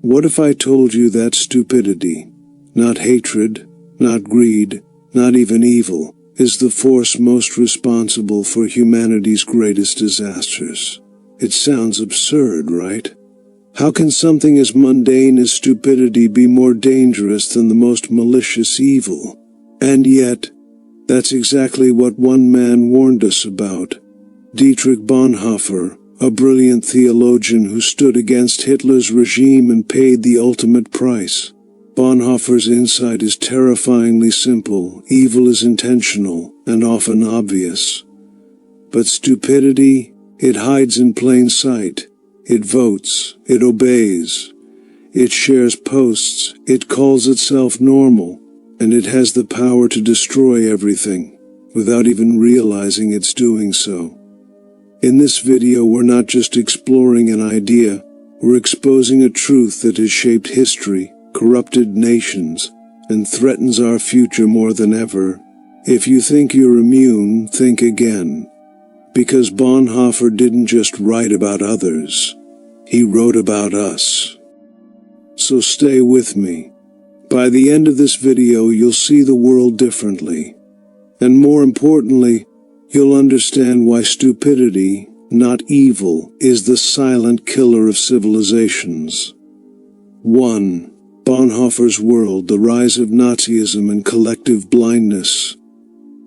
What if I told you that stupidity, not hatred, not greed, not even evil, is the force most responsible for humanity's greatest disasters? It sounds absurd, right? How can something as mundane as stupidity be more dangerous than the most malicious evil? And yet, that's exactly what one man warned us about. Dietrich Bonhoeffer, a brilliant theologian who stood against Hitler's regime and paid the ultimate price. Bonhoeffer's insight is terrifyingly simple. Evil is intentional and often obvious. But stupidity, it hides in plain sight. It votes, it obeys, it shares posts, it calls itself normal, and it has the power to destroy everything, without even realizing it's doing so. In this video, we're not just exploring an idea, we're exposing a truth that has shaped history, corrupted nations, and threatens our future more than ever. If you think you're immune, think again. Because Bonhoeffer didn't just write about others, he wrote about us. So stay with me. By the end of this video, you'll see the world differently. And more importantly, you'll understand why stupidity, not evil, is the silent killer of civilizations. 1. Bonhoeffer's world, the rise of Nazism and collective blindness.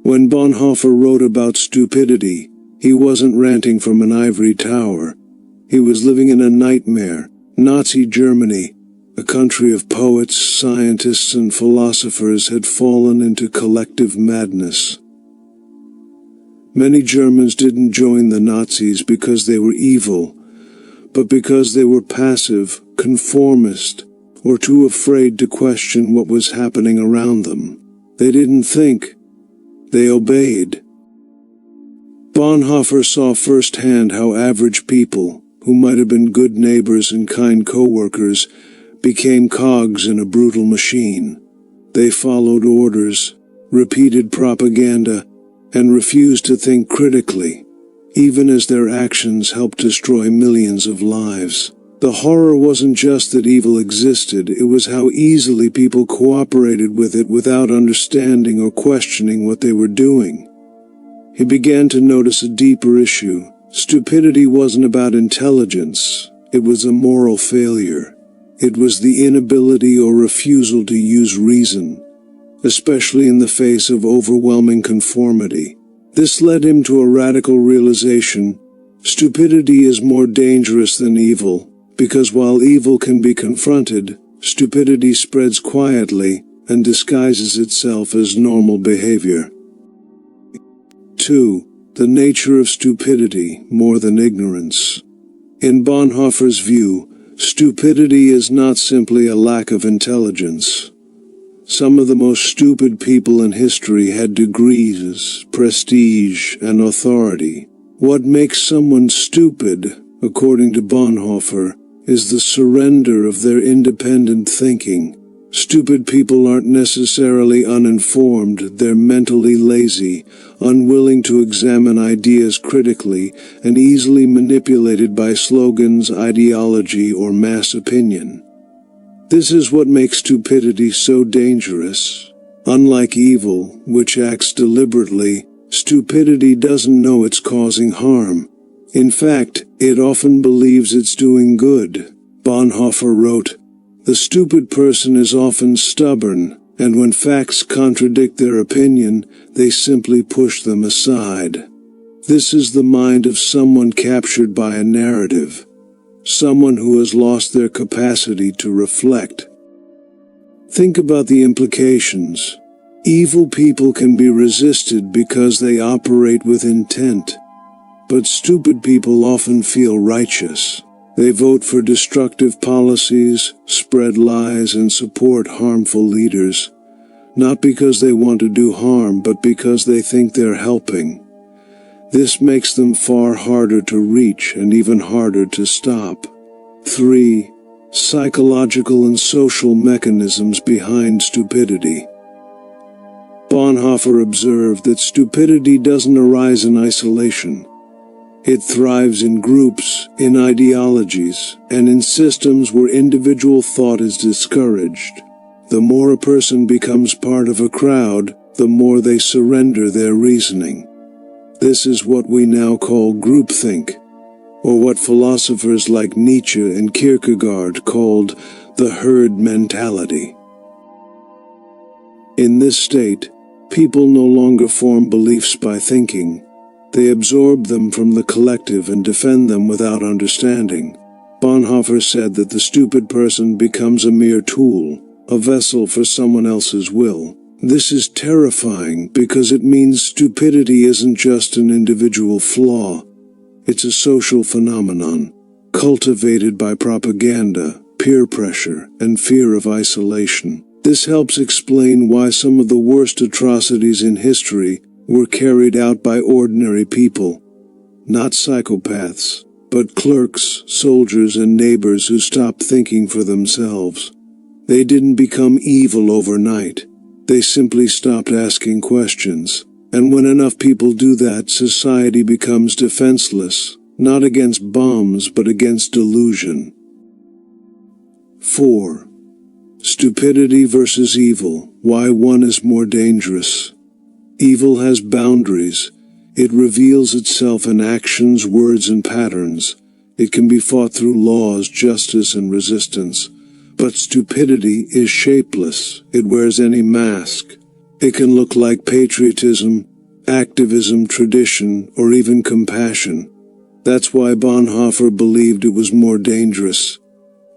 When Bonhoeffer wrote about stupidity, he wasn't ranting from an ivory tower. He was living in a nightmare. Nazi Germany, a country of poets, scientists, and philosophers, had fallen into collective madness. Many Germans didn't join the Nazis because they were evil, but because they were passive, conformist, or too afraid to question what was happening around them. They didn't think. They obeyed. Bonhoeffer saw firsthand how average people, who might have been good neighbors and kind co-workers, became cogs in a brutal machine. They followed orders, repeated propaganda, and refused to think critically, even as their actions helped destroy millions of lives. The horror wasn't just that evil existed, it was how easily people cooperated with it without understanding or questioning what they were doing. He began to notice a deeper issue. Stupidity wasn't about intelligence, it was a moral failure. It was the inability or refusal to use reason, especially in the face of overwhelming conformity. This led him to a radical realization: stupidity is more dangerous than evil, because while evil can be confronted, stupidity spreads quietly and disguises itself as normal behavior. 2. The nature of stupidity, more than ignorance. In Bonhoeffer's view, stupidity is not simply a lack of intelligence. Some of the most stupid people in history had degrees, prestige, and authority. What makes someone stupid, according to Bonhoeffer, is the surrender of their independent thinking. Stupid people aren't necessarily uninformed, they're mentally lazy, unwilling to examine ideas critically, and easily manipulated by slogans, ideology, or mass opinion. This is what makes stupidity so dangerous. Unlike evil, which acts deliberately, stupidity doesn't know it's causing harm. In fact, it often believes it's doing good. Bonhoeffer wrote, "The stupid person is often stubborn, and when facts contradict their opinion, they simply push them aside." This is the mind of someone captured by a narrative, someone who has lost their capacity to reflect. Think about the implications. Evil people can be resisted because they operate with intent, but stupid people often feel righteous. They vote for destructive policies, spread lies, and support harmful leaders, not because they want to do harm, but because they think they're helping. This makes them far harder to reach and even harder to stop. 3. Psychological and social mechanisms behind stupidity. Bonhoeffer observed that stupidity doesn't arise in isolation. It thrives in groups, in ideologies, and in systems where individual thought is discouraged. The more a person becomes part of a crowd, the more they surrender their reasoning. This is what we now call groupthink, or what philosophers like Nietzsche and Kierkegaard called the herd mentality. In this state, people no longer form beliefs by thinking. They absorb them from the collective and defend them without understanding. Bonhoeffer said that the stupid person becomes a mere tool, a vessel for someone else's will. This is terrifying because it means stupidity isn't just an individual flaw. It's a social phenomenon, cultivated by propaganda, peer pressure, and fear of isolation. This helps explain why some of the worst atrocities in history were carried out by ordinary people, not psychopaths, but clerks, soldiers, and neighbors who stopped thinking for themselves. They didn't become evil overnight. They simply stopped asking questions. And when enough people do that, society becomes defenseless, not against bombs, but against delusion. 4. Stupidity versus evil. Why one is more dangerous. Evil has boundaries. It reveals itself in actions, words, and patterns. It can be fought through laws, justice, and resistance. But stupidity is shapeless. It wears any mask. It can look like patriotism, activism, tradition, or even compassion. That's why Bonhoeffer believed it was more dangerous.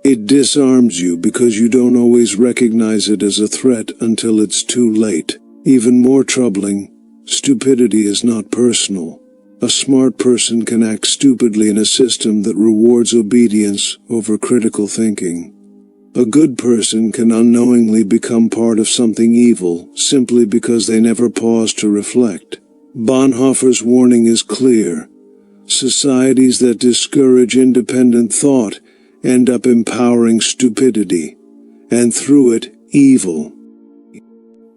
It disarms you because you don't always recognize it as a threat until it's too late. Even more troubling, stupidity is not personal. A smart person can act stupidly in a system that rewards obedience over critical thinking. A good person can unknowingly become part of something evil simply because they never pause to reflect. Bonhoeffer's warning is clear. Societies that discourage independent thought end up empowering stupidity, and through it, evil.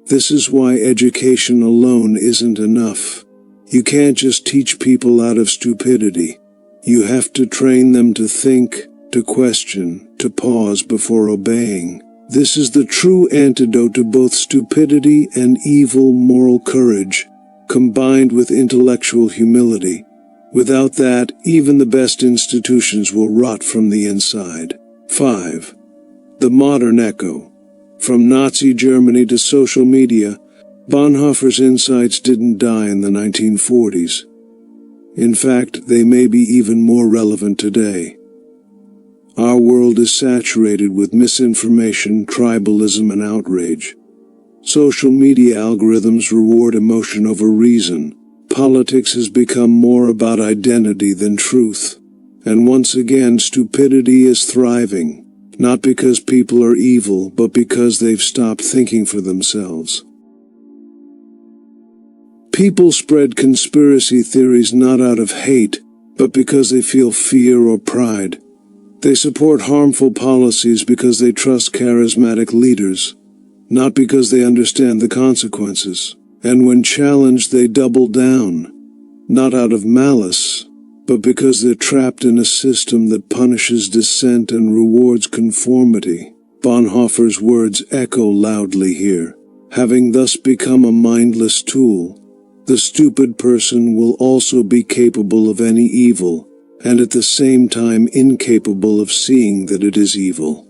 This is why education alone isn't enough. You can't just teach people out of stupidity. You have to train them to think, to question, to pause before obeying. This is the true antidote to both stupidity and evil moral courage, combined with intellectual humility. Without that, even the best institutions will rot from the inside. 5. The modern echo. From Nazi Germany to social media, Bonhoeffer's insights didn't die in the 1940s. In fact, they may be even more relevant today. Our world is saturated with misinformation, tribalism, and outrage. Social media algorithms reward emotion over reason. Politics has become more about identity than truth. And once again, stupidity is thriving, not because people are evil, but because they've stopped thinking for themselves. People spread conspiracy theories not out of hate, but because they feel fear or pride. They support harmful policies because they trust charismatic leaders, not because they understand the consequences. And when challenged, they double down, not out of malice, but because they're trapped in a system that punishes dissent and rewards conformity. Bonhoeffer's words echo loudly here. Having thus become a mindless tool, the stupid person will also be capable of any evil, and at the same time incapable of seeing that it is evil.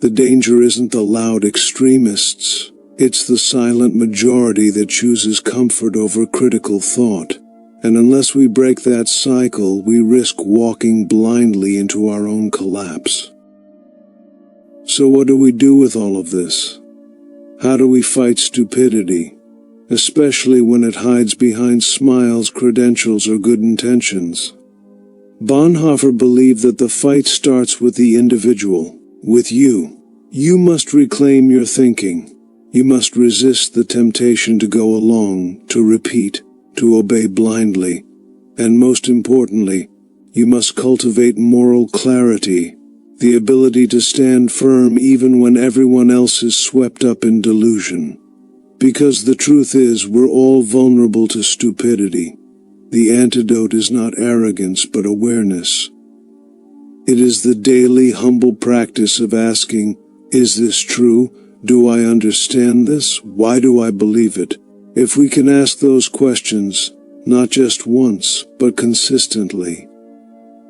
The danger isn't the loud extremists. It's the silent majority that chooses comfort over critical thought. And unless we break that cycle, we risk walking blindly into our own collapse. So what do we do with all of this? How do we fight stupidity, especially when it hides behind smiles, credentials, or good intentions? Bonhoeffer believed that the fight starts with the individual, with you. You must reclaim your thinking. You must resist the temptation to go along, to repeat, to obey blindly. And most importantly, you must cultivate moral clarity, the ability to stand firm even when everyone else is swept up in delusion. Because the truth is, we're all vulnerable to stupidity. The antidote is not arrogance but awareness. It is the daily humble practice of asking, is this true? Do I understand this? Why do I believe it? If we can ask those questions, not just once, but consistently,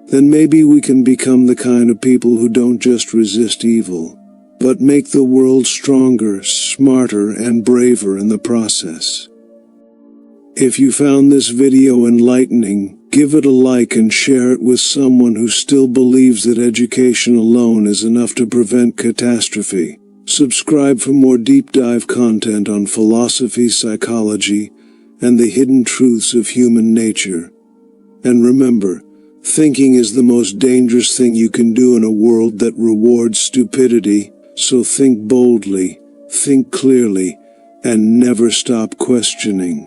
then maybe we can become the kind of people who don't just resist evil, but make the world stronger, smarter, and braver in the process. If you found this video enlightening, give it a like and share it with someone who still believes that education alone is enough to prevent catastrophe. Subscribe for more deep dive content on philosophy, psychology, and the hidden truths of human nature. And remember, thinking is the most dangerous thing you can do in a world that rewards stupidity, so think boldly, think clearly, and never stop questioning.